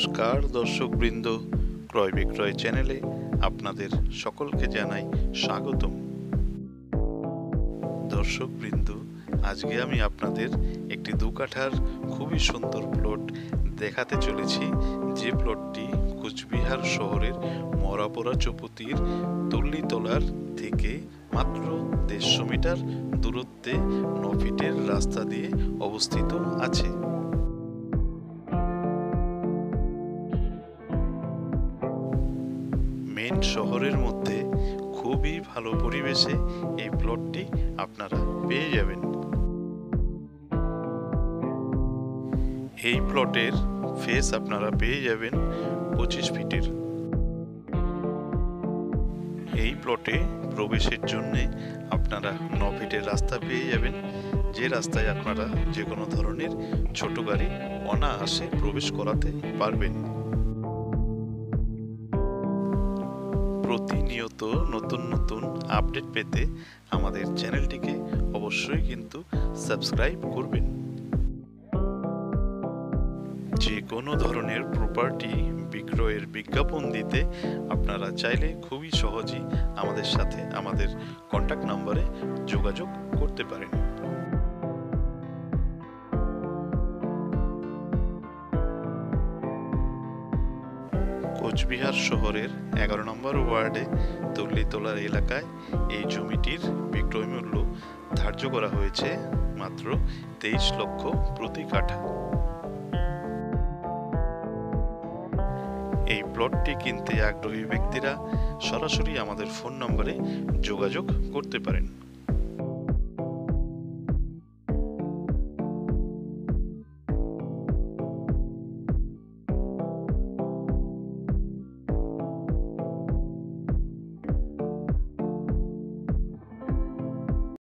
নমস্কার দর্শকবৃন্দ, ক্রয় বিক্রয় চ্যানেলে আপনাদের সকলকে জানাই স্বাগতম। দর্শকবৃন্দ, আজকে আমি আপনাদের একটি 2 কাঠার খুবই সুন্দর প্লট দেখাতে চলেছি, যে প্লটটি কোচবিহার শহরের মরাপোড়া চৌপতির তুল্লিতলার থেকে মাত্র 150 মিটার দূরত্বে 9 ফিটের রাস্তা দিয়ে অবস্থিত আছে। মেন শহরের মধ্যে খুবই ভালো পরিবেশে এই প্লটটি আপনারা পেয়ে যাবেন। এই প্লটের ফেস আপনারা পেয়ে যাবেন 25 ফিটের। এই প্লটে প্রবেশের জন্য আপনারা 9 ফিটের রাস্তা পেয়ে যাবেন, যে রাস্তায় আপনারা যে কোনো ধরনের ছোট গাড়ি অনায়াসে প্রবেশ করাতে পারবেন। প্রতিনিয়ত নতুন নতুন আপডেট পেতে আমাদের চ্যানেলটিকে অবশ্যই কিন্তু সাবস্ক্রাইব করবেন। যে কোনো ধরনের প্রপার্টি বিক্রয়ের বিজ্ঞাপন দিতে আপনারা চাইলে খুবই সহজেই আমাদের সাথে আমাদের কন্ট্যাক্ট নম্বরে যোগাযোগ করতে পারেন। কোচবিহার শহরের 11 নম্বর ওয়ার্ডে তুল্লিতলার এলাকায় এই জমিটির বিক্রয় মূল্য ধার্য করা হয়েছে মাত্র 23 লক্ষ প্রতি কাঠা। এই প্লটটি কিনতে আগ্রহী ব্যক্তিরা সরাসরি আমাদের ফোন নম্বরে যোগাযোগ করতে পারেন।